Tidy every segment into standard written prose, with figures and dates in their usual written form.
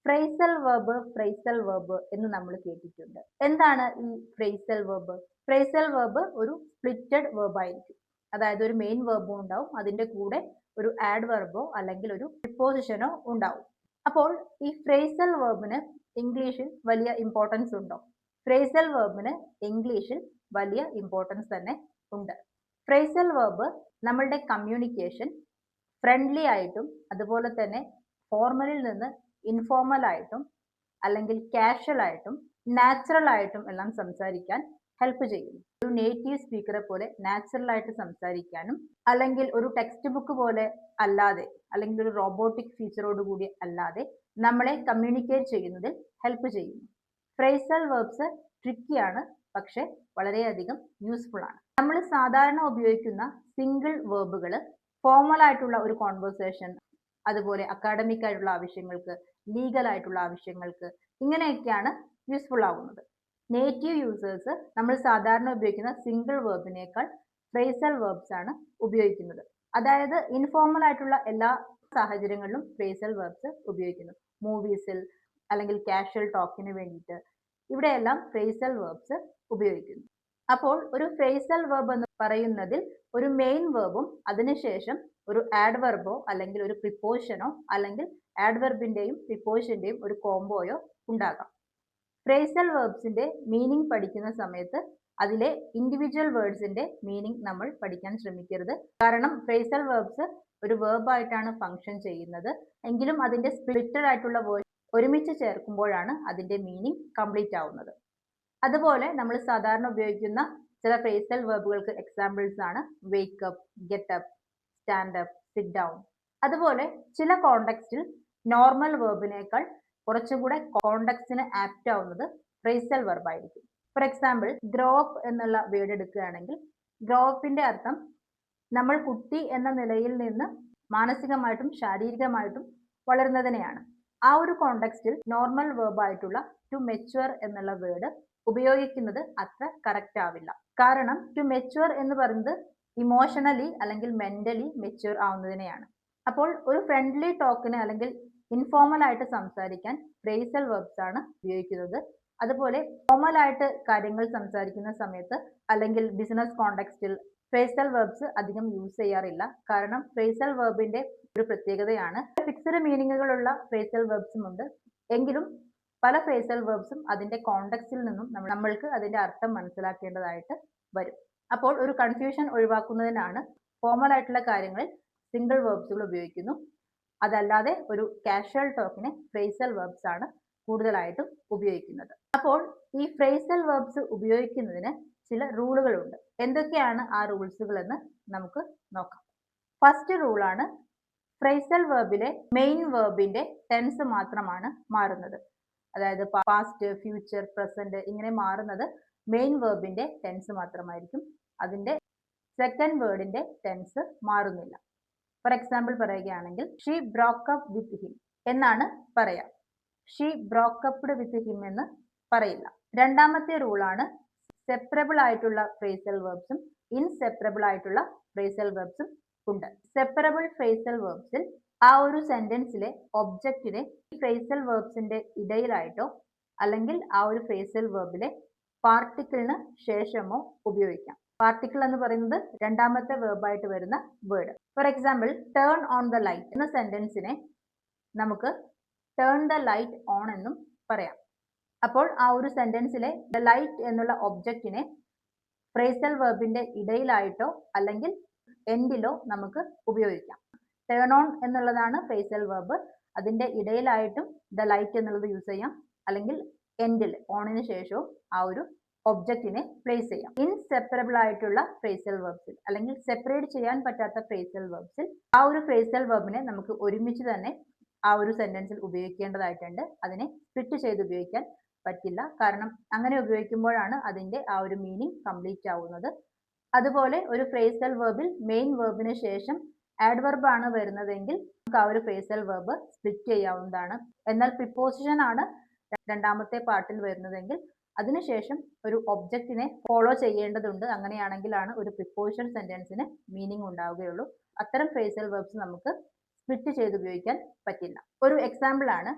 Phrasal verb എന്ന് നമ്മൾ കേട്ടിട്ടുണ്ട്. എന്താണ് ഈ ഫ്രൈസൽ വെർബ്? ഫ്രൈസൽ വെർബ് ഒരു സ്പ്ലിറ്റഡ് വെർബ് ആയിരിക്കും. അതായത് ഒരു മെയിൻ വെർബും ഉണ്ടാവും, അതിന്റെ കൂടെ ഒരു ആഡ് വെർബോ അല്ലെങ്കിൽ ഒരു പ്രിപ്പോസിഷനോ ഉണ്ടാവും. അപ്പോൾ ഈ ഫ്രൈസൽ വെർബിന് ഇംഗ്ലീഷിൽ വലിയ ഇമ്പോർട്ടൻസ് ഉണ്ടോ? ഫ്രൈസൽ വെർബിന് ഇംഗ്ലീഷിൽ വലിയ ഇമ്പോർട്ടൻസ് തന്നെ ഉണ്ട്. ഫ്രൈസൽ വെർബ് നമ്മളുടെ കമ്മ്യൂണിക്കേഷൻ ഫ്രണ്ട്ലി ആയിട്ടും അതുപോലെ തന്നെ ഫോർമലിൽ നിന്ന് ഇൻഫോർമൽ ആയിട്ടും അല്ലെങ്കിൽ കാഷ്വൽ ആയിട്ടും നാച്ചുറൽ ആയിട്ടും എല്ലാം സംസാരിക്കാൻ ഹെൽപ്പ് ചെയ്യുന്നു. ഒരു നേറ്റീവ് സ്പീക്കറെ പോലെ നാച്ചുറൽ ആയിട്ട് സംസാരിക്കാനും അല്ലെങ്കിൽ ഒരു ടെക്സ്റ്റ് ബുക്ക് പോലെ അല്ലാതെ അല്ലെങ്കിൽ ഒരു റോബോട്ടിക് ഫീച്ചറോട് കൂടി അല്ലാതെ നമ്മളെ കമ്മ്യൂണിക്കേറ്റ് ചെയ്യുന്നതിൽ ഹെൽപ്പ് ചെയ്യുന്നു. ഫ്രൈസൽ വെർബ്സ് ട്രിക്കിയാണ്, പക്ഷെ വളരെയധികം യൂസ്ഫുൾ ആണ്. നമ്മൾ സാധാരണ ഉപയോഗിക്കുന്ന സിംഗിൾ വെർബുകൾ ഫോർമൽ ആയിട്ടുള്ള ഒരു കോൺവെർസേഷൻ, അതുപോലെ അക്കാഡമിക് ആയിട്ടുള്ള ആവശ്യങ്ങൾക്ക്, ലീഗൽ ആയിട്ടുള്ള ആവശ്യങ്ങൾക്ക്, ഇങ്ങനെയൊക്കെയാണ് യൂസ്ഫുൾ ആവുന്നത്. നേറ്റീവ് യൂസേഴ്സ് നമ്മൾ സാധാരണ ഉപയോഗിക്കുന്ന സിംഗിൾ വെർബിനേക്കാൾ ഫ്രൈസൽ വെർബ്സ് ആണ് ഉപയോഗിക്കുന്നത്. അതായത് ഇൻഫോർമൽ ആയിട്ടുള്ള എല്ലാ സാഹചര്യങ്ങളിലും ഫ്രൈസൽ വെർബ്സ് ഉപയോഗിക്കുന്നു. മൂവീസിൽ അല്ലെങ്കിൽ കാഷ്വൽ ടോക്കിന് വേണ്ടിയിട്ട് ഇവിടെയെല്ലാം ഫ്രൈസൽ വെർബ്സ് ഉപയോഗിക്കുന്നു. അപ്പോൾ ഒരു ഫ്രൈസൽ വെർബ് എന്ന് പറയുന്നതിൽ ഒരു മെയിൻ വെർബും അതിനുശേഷം ഒരു ആഡ് വെർബോ അല്ലെങ്കിൽ ഒരു പ്രിപ്പോസിഷനോ അല്ലെങ്കിൽ ആഡ് വെർബിന്റെയും പ്രിപ്പോസിഷന്റെയും ഒരു കോംബോയോ ഉണ്ടാകാം. ഫ്രൈസൽ വെർബ്സിന്റെ മീനിങ് പഠിക്കുന്ന സമയത്ത് അതിലെ ഇൻഡിവിജ്വൽ വേർഡ്സിന്റെ മീനിങ് നമ്മൾ പഠിക്കാൻ ശ്രമിക്കരുത്. കാരണം ഫ്രൈസൽ വെർബ്സ് ഒരു വെർബ് ആയിട്ടാണ് ഫംഗ്ഷൻ ചെയ്യുന്നത്, എങ്കിലും അതിന്റെ സ്പ്ലിറ്റഡ് ആയിട്ടുള്ള വേർഡ് ഒരുമിച്ച് ചേർക്കുമ്പോഴാണ് അതിന്റെ മീനിങ് കംപ്ലീറ്റ് ആവുന്നത്. അതുപോലെ നമ്മൾ സാധാരണ ഉപയോഗിക്കുന്ന ചില ഫ്രൈസൽ വെർബുകൾക്ക് എക്സാമ്പിൾസ് ആണ് wake up, get up, stand up, sit down. അതുപോലെ ചില കോണ്ടെക്സ്റ്റിൽ നോർമൽ വെർബിനേക്കാൾ കുറച്ചുകൂടെ കോണ്ടെക്സ്റ്റിന് ആപ്റ്റ് ആവുന്നത് ഫ്രൈസൽ വെർബ് ആയിരിക്കും. ഫോർ എക്സാമ്പിൾ ഗ്രോ അപ്പ് എന്നുള്ള വേർഡ് എടുക്കുകയാണെങ്കിൽ ഗ്രോ അപ്പിന്റെ അർത്ഥം നമ്മൾ കുട്ടി എന്ന നിലയിൽ നിന്ന് മാനസികമായിട്ടും ശാരീരികമായിട്ടും വളരുന്നതിനെയാണ്. ആ ഒരു കോണ്ടെക്സ്റ്റിൽ നോർമൽ വെർബ് ആയിട്ടുള്ള ടു മെച്യൂർ എന്നുള്ള വേർഡ് ഉപയോഗിക്കുന്നത് അത്ര കറക്റ്റ് ആവില്ല. കാരണം ടു മെച്യൂർ എന്ന് പറയുന്നത് ഇമോഷണലി അല്ലെങ്കിൽ മെന്റലി മെച്യൂർ ആവുന്നതിനെയാണ്. അപ്പോൾ ഒരു ഫ്രണ്ട്ലി ടോക്കിന് അല്ലെങ്കിൽ ഇൻഫോർമൽ ആയിട്ട് സംസാരിക്കാൻ ഫ്രൈസൽ വെർബ്സ് ആണ് ഉപയോഗിക്കുന്നത്. അതുപോലെ ഫോർമൽ ആയിട്ട് കാര്യങ്ങൾ സംസാരിക്കുന്ന സമയത്ത് അല്ലെങ്കിൽ ബിസിനസ് കോണ്ടെക്സ്റ്റിൽ ഫ്രൈസൽ വെർബ്സ് അധികം യൂസ് ചെയ്യാറില്ല. കാരണം ഫ്രൈസൽ വെർബിന്റെ ഒരു പ്രത്യേകതയാണ് ഫിക്സഡ് മീനിങ്ങുകളുള്ള ഫ്രൈസൽ വെർബ്സും ഉണ്ട്, എങ്കിലും പല ഫ്രൈസൽ വെർബ്സും അതിന്റെ കോണ്ടെക്സ്റ്റിൽ നിന്നും നമ്മൾക്ക് അതിന്റെ അർത്ഥം മനസ്സിലാക്കേണ്ടതായിട്ട് വരും. അപ്പോൾ ഒരു കൺഫ്യൂഷൻ ഒഴിവാക്കുന്നതിനാണ് ഫോർമൽ ആയിട്ടുള്ള കാര്യങ്ങളിൽ സിംഗിൾ വെർബ്സുകൾ ഉപയോഗിക്കുന്നു. അതല്ലാതെ ഒരു കാഷ്വൽ ടോക്കിന് ഫ്രൈസൽ വെർബ്സ് ആണ് കൂടുതലായിട്ടും ഉപയോഗിക്കുന്നത്. അപ്പോൾ ഈ ഫ്രൈസൽ വെർബ്സ് ഉപയോഗിക്കുന്നതിന് ചില റൂളുകളുണ്ട്. എന്തൊക്കെയാണ് ആ റൂൾസുകൾ എന്ന് നമുക്ക് നോക്കാം. ഫസ്റ്റ് റൂളാണ് ഫ്രൈസൽ വെർബിലെ മെയിൻ വെർബിന്റെ ടെൻസ് മാത്രമാണ് മാറുന്നത്. അതായത് പാസ്റ്റ്, ഫ്യൂച്ചർ, പ്രസന്റ് ഇങ്ങനെ മാറുന്നത് മെയിൻ വെർബിന്റെ ടെൻസ് മാത്രമായിരിക്കും. അതിന്റെ സെക്കൻഡ് വേർഡിന്റെ ടെൻസ് മാറുന്നില്ല. ഫോർ എക്സാമ്പിൾ പറയുകയാണെങ്കിൽ she broke up with him എന്നാണ് പറയാ. ഷീ ബ്രോക്ക് അപ്പ്ഡ് വിത്ത് ഹിം എന്ന് പറയില്ല. രണ്ടാമത്തെ റൂളാണ് സെപ്പറബിൾ ആയിട്ടുള്ള ഫ്രൈസൽ വെർബ്സും ഇൻസെപ്പറബിൾ ആയിട്ടുള്ള ഫ്രൈസൽ വെർബ്സും ഉണ്ട്. സെപ്പറബിൾ ഫ്രൈസൽ വെർബ്സിൽ ആ ഒരു സെന്റൻസിലെ ഒബ്ജക്റ്റിനെ ഈ ഫ്രൈസൽ വെർബ്സിന്റെ ഇടയിലായിട്ടോ അല്ലെങ്കിൽ ആ ഒരു ഫ്രൈസൽ വെർബിലെ പാർട്ടിക്കിളിന് ശേഷമോ ഉപയോഗിക്കാം. പാർട്ടിക്കിൾ എന്ന് പറയുന്നത് രണ്ടാമത്തെ വെർബായിട്ട് വരുന്ന word. For example turn on the light എന്ന സെന്റൻസിനെ നമുക്ക് ടേൺ ദ ലൈറ്റ് ഓൺ എന്നും പറയാം. അപ്പോൾ ആ ഒരു സെന്റൻസിലെ ദ ലൈറ്റ് എന്നുള്ള ഒബ്ജക്റ്റിനെ ഫ്രൈസൽ വെർബിന്റെ ഇടയിലായിട്ടോ അല്ലെങ്കിൽ എൻഡിലോ നമുക്ക് ഉപയോഗിക്കാം. ടേൺ ഓൺ എന്നുള്ളതാണ് ഫ്രൈസൽ വെർബ്, അതിന്റെ ഇടയിലായിട്ടും ദ ലൈറ്റ് എന്നുള്ളത് യൂസ് ചെയ്യാം, അല്ലെങ്കിൽ എൻഡിൽ ഓണിന് ശേഷവും ആ ഒരു ഒബ്ജക്റ്റിനെ പ്ലേസ് ചെയ്യാം. ഇൻസെപ്പറബിൾ ആയിട്ടുള്ള ഫ്രൈസൽ വെർബ്സിൽ അല്ലെങ്കിൽ സെപ്പറേറ്റ് ചെയ്യാൻ പറ്റാത്ത ഫ്രൈസൽ വെർബ്സിൽ ആ ഒരു ഫ്രൈസൽ വെർബിനെ നമുക്ക് ഒരുമിച്ച് തന്നെ ആ ഒരു സെന്റൻസിൽ ഉപയോഗിക്കേണ്ടതായിട്ടുണ്ട്. അതിനെ സ്പ്ലിറ്റ് ചെയ്ത് ഉപയോഗിക്കാൻ പറ്റില്ല. കാരണം അങ്ങനെ ഉപയോഗിക്കുമ്പോഴാണ് അതിന്റെ ആ ഒരു മീനിങ് കംപ്ലീറ്റ് ആവുന്നത്. അതുപോലെ ഒരു ഫ്രൈസൽ വെർബിൽ മെയിൻ വെർബിന് ശേഷം ആഡ് വെർബ് ആണ് വരുന്നതെങ്കിൽ നമുക്ക് ആ ഒരു ഫ്രൈസൽ വെർബ് സ്പ്ലിറ്റ് ചെയ്യാവുന്നതാണ്. എന്നാൽ പ്രിപ്പോസിഷൻ ആണ് രണ്ടാമത്തെ പാർട്ടിൽ വരുന്നതെങ്കിൽ അതിനുശേഷം ഒരു ഒബ്ജക്റ്റിനെ ഫോളോ ചെയ്യേണ്ടതുണ്ട്. അങ്ങനെയാണെങ്കിലാണ് ഒരു പ്രിപ്പോസിഷൻ സെന്റൻസിന് മീനിങ് ഉണ്ടാവുകയുള്ളൂ. അത്തരം ഫ്രൈസൽ വെർബ്സ് നമുക്ക് സ്പ്ലിറ്റ് ചെയ്ത് ഉപയോഗിക്കാൻ പറ്റില്ല. ഒരു എക്സാമ്പിൾ ആണ്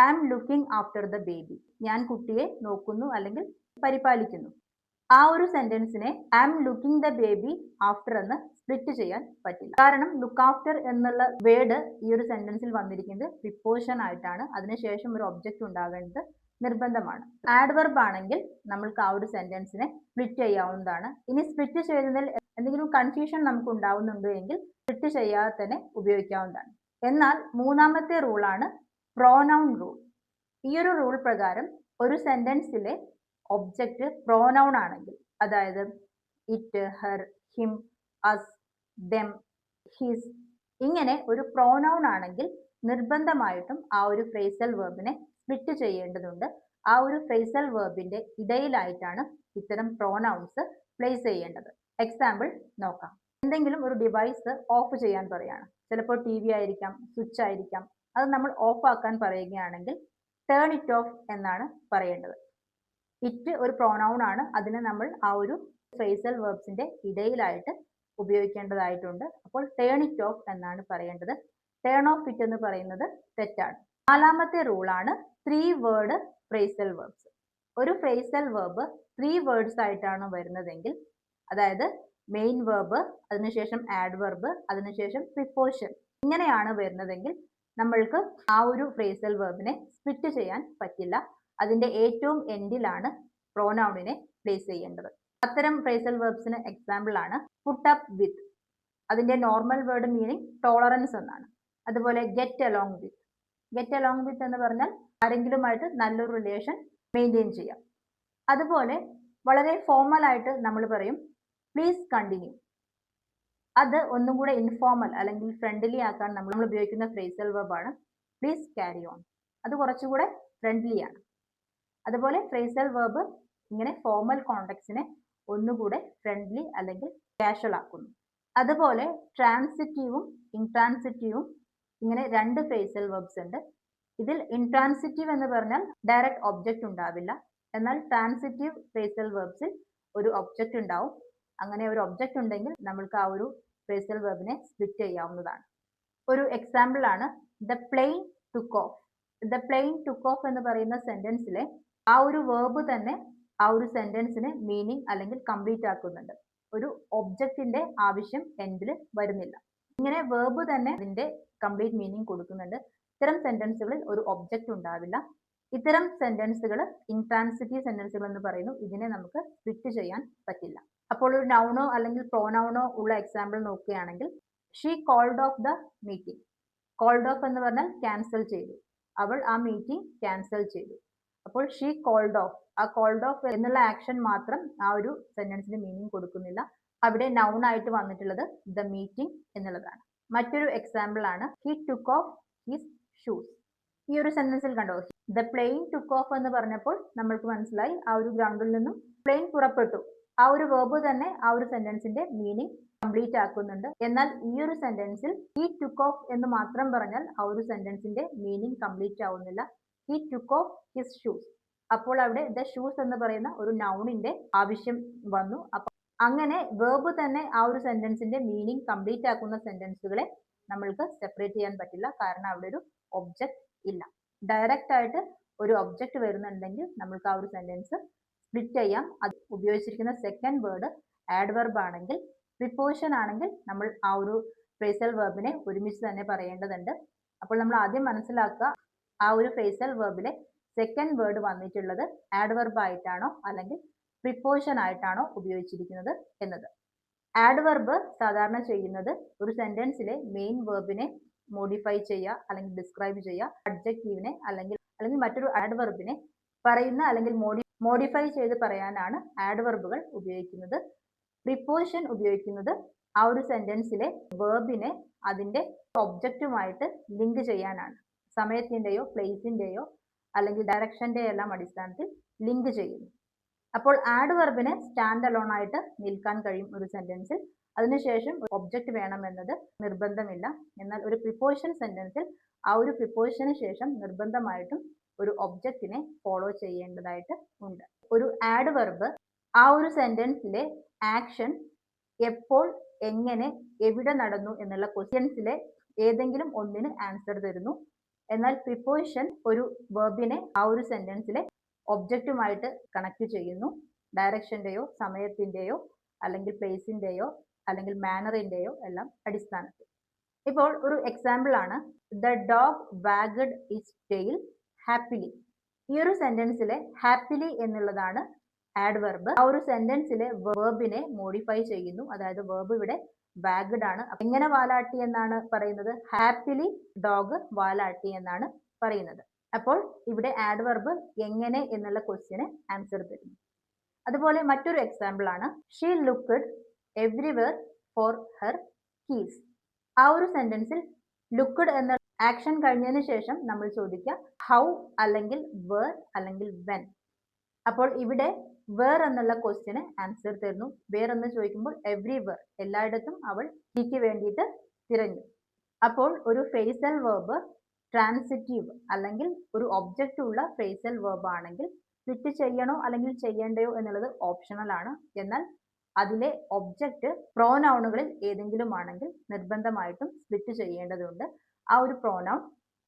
I am looking after the baby. ഞാൻ കുട്ടിയെ നോക്കുന്നു അല്ലെങ്കിൽ പരിപാലിക്കുന്നു. ആ ഒരു സെന്റൻസിനെ I am looking the baby after എന്ന് സ്പ്ലിറ്റ് ചെയ്യാൻ പറ്റില്ല. കാരണം ലുക്ക് ആഫ്റ്റർ എന്നുള്ള വേർഡ് ഈ ഒരു സെന്റൻസിൽ വന്നിരിക്കുന്നത് പ്രിപ്പോസിഷൻ ആയിട്ടാണ്. അതിനുശേഷം ഒരു ഒബ്ജക്റ്റ് ഉണ്ടാകേണ്ടത് നിർബന്ധമാണ്. ആഡ്വർബ് ആണെങ്കിൽ നമ്മൾക്ക് ആ ഒരു സെന്റൻസിനെ സ്പ്ലിറ്റ് ചെയ്യാവുന്നതാണ്. ഇനി സ്പ്ലിറ്റ് ചെയ്യുന്നതിൽ എന്തെങ്കിലും കൺഫ്യൂഷൻ നമുക്ക് ഉണ്ടാവുന്നുണ്ട് എങ്കിൽ സ്പ്ലിറ്റ് ചെയ്യാതെ തന്നെ ഉപയോഗിക്കാവുന്നതാണ്. എന്നാൽ മൂന്നാമത്തെ റൂളാണ് പ്രോനൗൺ റൂൾ. ഈ ഒരു റൂൾ പ്രകാരം ഒരു സെന്റൻസിലെ ഒബ്ജക്റ്റ് പ്രോനൗൺ ആണെങ്കിൽ, അതായത് it, her, him, us, them, his, ഇങ്ങനെ ഒരു പ്രോനൗൺ ആണെങ്കിൽ നിർബന്ധമായിട്ടും ആ ഒരു ഫ്രേസൽ വെർബിനെ സ്പ്ലിറ്റ് ചെയ്യേണ്ടതുണ്ട്. ആ ഒരു ഫ്രേസൽ വെർബിന്റെ ഇടയിലായിട്ടാണ് ഇത്തരം പ്രോനൗൺസ് പ്ലേസ് ചെയ്യേണ്ടത്. എക്സാമ്പിൾ നോക്കാം. എന്തെങ്കിലും ഒരു ഡിവൈസ് ഓഫ് ചെയ്യാൻ പറയാണ്. ചിലപ്പോൾ ടി വി ആയിരിക്കാം, സ്വിച്ച് ആയിരിക്കാം. അത് നമ്മൾ ഓഫ് ആക്കാൻ പറയുകയാണെങ്കിൽ ടേൺ ഇറ്റ് ഓഫ് എന്നാണ് പറയേണ്ടത്. ഇറ്റ് ഒരു പ്രോനൗൺ ആണ്. അതിനെ നമ്മൾ ആ ഒരു ഫ്രേസൽ വെർബ്സിന്റെ ഇടയിലായിട്ട് ഉപയോഗിക്കേണ്ടതായിട്ടുണ്ട്. അപ്പോൾ ടേൺ ഇറ്റ് ഓഫ് എന്നാണ് പറയേണ്ടത്. ടേൺ ഓഫ് ഇറ്റ് എന്ന് പറയുന്നത് തെറ്റാണ്. നാലാമത്തെ റൂളാണ് 3 വേർഡ് ഫ്രേസൽ വെർബ്സ്. ഒരു ഫ്രേസൽ വെർബ് 3 വേർഡ്സ് ആയിട്ടാണ് വരുന്നതെങ്കിൽ, അതായത് മെയിൻ വെർബ്, അതിനുശേഷം ആഡ്വർബ്, അതിനുശേഷം പ്രിപ്പോസിഷൻ, ഇങ്ങനെയാണ് വരുന്നതെങ്കിൽ നമ്മൾക്ക് ആ ഒരു ഫ്രേസൽ വെർബിനെ സ്പ്ലിറ്റ് ചെയ്യാൻ പറ്റില്ല. അതിന്റെ ഏറ്റവും എൻഡിലാണ് പ്രോനൗണിനെ പ്ലേസ് ചെയ്യേണ്ടത്. അത്തരം ഫ്രേസൽ വെർബ്സിന് എക്സാമ്പിൾ ആണ് പുട്ട് അപ്പ് വിത്ത്. അതിന്റെ നോർമൽ വേർഡ് മീനിങ് ടോളറൻസ് എന്നാണ്. അതുപോലെ get along with. Get along with എന്ന് പറഞ്ഞാൽ ആരെങ്കിലുമായിട്ട് നല്ലൊരു റിലേഷൻ മെയിൻറ്റെയിൻ ചെയ്യാം. അതുപോലെ വളരെ ഫോർമൽ ആയിട്ട് നമ്മൾ പറയും പ്ലീസ് കണ്ടിന്യൂ. അത് ഒന്നും കൂടെ ഇൻഫോർമൽ അല്ലെങ്കിൽ ഫ്രണ്ട്ലി ആക്കാൻ നമ്മൾ ഉപയോഗിക്കുന്ന ഫ്രേസൽ വെർബ് ആണ് പ്ലീസ് ക്യാരി ഓൺ. അത് കുറച്ചുകൂടെ ഫ്രണ്ട്ലി ആണ്. അതുപോലെ ഫ്രേസൽ വെർബ് ഇങ്ങനെ ഫോർമൽ കോണ്ടെക്സ്റ്റിനെ ഒന്നുകൂടെ ഫ്രണ്ട്ലി അല്ലെങ്കിൽ കാഷ്വൽ ആക്കുന്നു. അതുപോലെ ട്രാൻസിറ്റീവും ഇൻട്രാൻസിറ്റീവും ഇങ്ങനെ 2 ഫ്രേസൽ വെർബ്സ് ഉണ്ട്. ഇതിൽ ഇൻട്രാൻസിറ്റീവ് എന്ന് പറഞ്ഞാൽ ഡയറക്റ്റ് ഒബ്ജക്റ്റ് ഉണ്ടാവില്ല. എന്നാൽ ട്രാൻസിറ്റീവ് ഫ്രേസൽ വെർബ്സിൽ ഒരു ഒബ്ജക്റ്റ് ഉണ്ടാവും. അങ്ങനെ ഒരു ഒബ്ജക്റ്റ് ഉണ്ടെങ്കിൽ നമ്മൾക്ക് ആ ഒരു ഫ്രേസൽ വെർബിനെ സ്പ്ലിറ്റ് ചെയ്യാവുന്നതാണ്. ഒരു എക്സാമ്പിൾ ആണ് the plain took of. The plain took of എന്ന് പറയുന്ന സെന്റൻസിലെ ആ ഒരു വേർബ് തന്നെ ആ ഒരു സെന്റൻസിന് മീനിങ് അല്ലെങ്കിൽ കംപ്ലീറ്റ് ആക്കുന്നുണ്ട്. ഒരു ഒബ്ജക്റ്റിന്റെ ആവശ്യം എൻഡിൽ വരുന്നില്ല. ഇങ്ങനെ വേർബ് തന്നെ അതിന്റെ കംപ്ലീറ്റ് മീനിങ് കൊടുക്കുന്നുണ്ട്. ഇത്തരം സെന്റൻസുകളിൽ ഒരു ഒബ്ജക്റ്റ് ഉണ്ടാവില്ല. ഇത്തരം സെന്റൻസുകൾ ഇൻട്രാൻസിറ്റീവ് സെന്റൻസുകൾ എന്ന് പറയുന്നു. ഇതിനെ നമുക്ക് സ്പ്ലിറ്റ് ചെയ്യാൻ പറ്റില്ല. അപ്പോൾ ഒരു നൗണോ അല്ലെങ്കിൽ പ്രോനൗണോ ഉള്ള എക്സാമ്പിൾ നോക്കുകയാണെങ്കിൽ she called off the meeting. Called off എന്ന് പറഞ്ഞാൽ ക്യാൻസൽ ചെയ്തു. അവൾ ആ മീറ്റിംഗ് ക്യാൻസൽ ചെയ്തു. അപ്പോൾ ഷീ കോൾഡ് ഓഫ്, ആ കോൾഡ് ഓഫ് എന്നുള്ള ആക്ഷൻ മാത്രം ആ ഒരു സെന്റൻസിന് മീനിങ് കൊടുക്കുന്നില്ല. അവിടെ നൗൺ ആയിട്ട് വന്നിട്ടുള്ളത് ദ മീറ്റിംഗ് എന്നുള്ളതാണ്. മറ്റൊരു എക്സാമ്പിൾ ആണ് he took of his shoes. ഈ ഒരു സെന്റൻസിൽ കണ്ടോ, ദ പ്ലെയിൻ ടുക്ക് ഓഫ് എന്ന് പറഞ്ഞപ്പോൾ നമ്മൾക്ക് മനസ്സിലായി ആ ഒരു ഗ്രൗണ്ടിൽ നിന്നും പ്ലെയിൻ പുറപ്പെട്ടു. ആ ഒരു വേർബ് തന്നെ ആ ഒരു സെന്റൻസിന്റെ മീനിങ് കംപ്ലീറ്റ് ആക്കുന്നുണ്ട്. എന്നാൽ ഈ ഒരു സെന്റൻസിൽ ഹി ടുക്ക് ഓഫ് എന്ന് മാത്രം പറഞ്ഞാൽ ആ ഒരു സെന്റൻസിന്റെ മീനിങ് കംപ്ലീറ്റ് ആവുന്നില്ല. He took of his shoes. അപ്പോൾ അവിടെ ദ ഷൂസ് എന്ന് പറയുന്ന ഒരു നൗണിന്റെ ആവശ്യം വന്നു. അപ്പൊ അങ്ങനെ വേർബ് തന്നെ ആ ഒരു സെന്റൻസിന്റെ മീനിങ് കംപ്ലീറ്റ് ആക്കുന്ന സെന്റൻസുകളെ നമ്മൾക്ക് സെപ്പറേറ്റ് ചെയ്യാൻ പറ്റില്ല. കാരണം അവിടെ ഒരു ഒബ്ജക്റ്റ് ഇല്ല. ഡയറക്റ്റ് ആയിട്ട് ഒരു ഒബ്ജക്റ്റ് വരുന്നുണ്ടെങ്കിൽ നമ്മൾക്ക് ആ ഒരു സെന്റൻസ് സ്പ്ലിറ്റ് ചെയ്യാം. അത് ഉപയോഗിച്ചിരിക്കുന്ന സെക്കൻഡ് വേർഡ് ആഡ്വർബ് ആണെങ്കിൽ, പ്രിപ്പോസിഷൻ ആണെങ്കിൽ നമ്മൾ ആ ഒരു ഫ്രേസൽ വെർബിനെ ഒരുമിച്ച് തന്നെ പറയേണ്ടതുണ്ട്. അപ്പോൾ നമ്മൾ ആദ്യം മനസ്സിലാക്കുക ആ ഒരു ഫ്രേസൽ വെർബിലെ സെക്കൻഡ് വേർഡ് വന്നിട്ടുള്ളത് ആഡ്വർബ് ആയിട്ടാണോ അല്ലെങ്കിൽ പ്രിപ്പോസിഷൻ ആയിട്ടാണോ ഉപയോഗിച്ചിരിക്കുന്നത് എന്നത്. ആഡ്വർബ് സാധാരണ ചെയ്യുന്നത് ഒരു സെന്റൻസിലെ മെയിൻ വെർബിനെ മോഡിഫൈ ചെയ്യുക അല്ലെങ്കിൽ ഡിസ്ക്രൈബ് ചെയ്യുക. അഡ്ജക്റ്റീവിനെ അല്ലെങ്കിൽ മറ്റൊരു ആഡ്വർബിനെ പറയുന്ന അല്ലെങ്കിൽ മോഡിഫൈ ചെയ്ത് പറയാനാണ് ആഡ്വർബുകൾ ഉപയോഗിക്കുന്നത്. പ്രിപ്പോസിഷൻ ഉപയോഗിക്കുന്നത് ആ ഒരു സെന്റൻസിലെ വെർബിനെ അതിന്റെ ഒബ്ജക്റ്റുമായിട്ട് ലിങ്ക് ചെയ്യാനാണ്. സമയത്തിന്റെയോ പ്ലേസിന്റെയോ അല്ലെങ്കിൽ ഡയറക്ഷന്റെ എല്ലാം അടിസ്ഥാനത്തിൽ ലിങ്ക് ചെയ്യുന്നു. അപ്പോൾ ആഡ്വർബിന് സ്റ്റാൻഡ് അലോൺ ആയിട്ട് നിൽക്കാൻ കഴിയും ഒരു സെന്റൻസിൽ. അതിനുശേഷം ഒബ്ജക്റ്റ് വേണമെന്നത് നിർബന്ധമില്ല. എന്നാൽ ഒരു പ്രിപ്പോസിഷൻ സെന്റൻസിൽ ആ ഒരു പ്രിപ്പോസിഷന് ശേഷം നിർബന്ധമായിട്ടും ഒരു ഒബ്ജക്റ്റിനെ ഫോളോ ചെയ്യേണ്ടതായിട്ട് ഉണ്ട്. ഒരു ആഡ്വർബ് ആ ഒരു സെന്റൻസിലെ ആക്ഷൻ എപ്പോൾ, എങ്ങനെ, എവിടെ നടന്നു എന്നുള്ള ക്വസ്റ്റ്യൻസിലെ ഏതെങ്കിലും ഒന്നിന് ആൻസർ തരുന്നു. എന്നാൽ പ്രിപ്പോസിഷൻ ഒരു വെർബിനെ ആ ഒരു സെന്റൻസിലെ ഒബ്ജക്റ്റുമായിട്ട് കണക്ട് ചെയ്യുന്നു, ഡയറക്ഷന്റെയോ സമയത്തിന്റെയോ അല്ലെങ്കിൽ പ്ലേസിന്റെയോ അല്ലെങ്കിൽ മാനറിന്റെയോ എല്ലാം അടിസ്ഥാനത്തിൽ. ഇപ്പോൾ ഒരു എക്സാമ്പിൾ ആണ്, the dog wagged its tail happily. ഈ ഒരു സെന്റൻസിലെ ഹാപ്പിലി എന്നുള്ളതാണ് ആഡ്വർബ്. ആ ഒരു സെന്റൻസിലെ വെർബിനെ മോഡിഫൈ ചെയ്യുന്നു, അതായത് വെർബ് ഇവിടെ വാഗഡ് ആണ്. എങ്ങനെ വാലാട്ടി എന്നാണ് പറയുന്നത്? ഹാപ്പിലി ഡോഗ് വാലാട്ടി എന്നാണ് പറയുന്നത്. അപ്പോൾ ഇവിടെ ആഡ്വർബ് എങ്ങനെ എന്നുള്ള ക്വസ്റ്റ്യന് ആൻസർ തരുന്നു. അതുപോലെ മറ്റൊരു എക്സാമ്പിൾ ആണ്, she looked everywhere for her keys. ആ ഒരു സെന്റൻസിൽ ലുക്ക്ഡ് എന്ന ആക്ഷൻ കഴിഞ്ഞതിന് ശേഷം നമ്മൾ ചോദിക്കുക ഹൗ അല്ലെങ്കിൽ വേർ അല്ലെങ്കിൽ വെൻ. അപ്പോൾ ഇവിടെ വേർ എന്നുള്ള ക്വസ്റ്റ്യന് ആൻസർ തരുന്നു. വേർ എന്ന് ചോദിക്കുമ്പോൾ എവ്രിവെയർ, എല്ലായിടത്തും അവൾ കീക്ക് വേണ്ടിയിട്ട് തിരഞ്ഞു. അപ്പോൾ ഒരു ഫ്രേസൽ വെർബ് ട്രാൻസിറ്റീവ് അല്ലെങ്കിൽ ഒരു ഒബ്ജക്റ്റ് ഉള്ള ഫ്രേസൽ വെർബ് ആണെങ്കിൽ സ്പ്ലിറ്റ് ചെയ്യണോ അല്ലെങ്കിൽ ചെയ്യേണ്ടയോ എന്നുള്ളത് ഓപ്ഷണൽ ആണ്. എന്നാൽ അതിലെ ഒബ്ജക്റ്റ് പ്രോനൗണുകളിൽ ഏതെങ്കിലും ആണെങ്കിൽ നിർബന്ധമായിട്ടും സ്പ്ലിറ്റ് ചെയ്യേണ്ടതുണ്ട്. ആ ഒരു പ്രോനൗൺ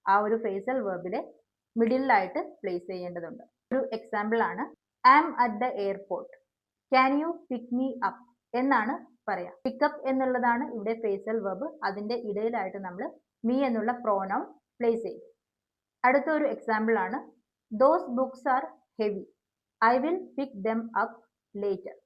ആ ഒരു ഫ്രേസൽ വെർബിലെ മിഡിലായിട്ട് പ്ലേസ് ചെയ്യേണ്ടതുണ്ട്. ഒരു എക്സാമ്പിൾ ആണ്, I am at the airport, can you pick me up എന്നാണ് പറയാം. പിക്കപ്പ് എന്നുള്ളതാണ് ഇവിടെ ഫ്രേസൽ വെർബ്. അതിന്റെ ഇടയിലായിട്ട് നമ്മൾ മീ എന്നുള്ള പ്രോനൗൺ പ്ലേസ് ചെയ്യും. അടുത്ത ഒരു എക്സാമ്പിൾ ആണ്, those books are heavy, I will pick dum up later.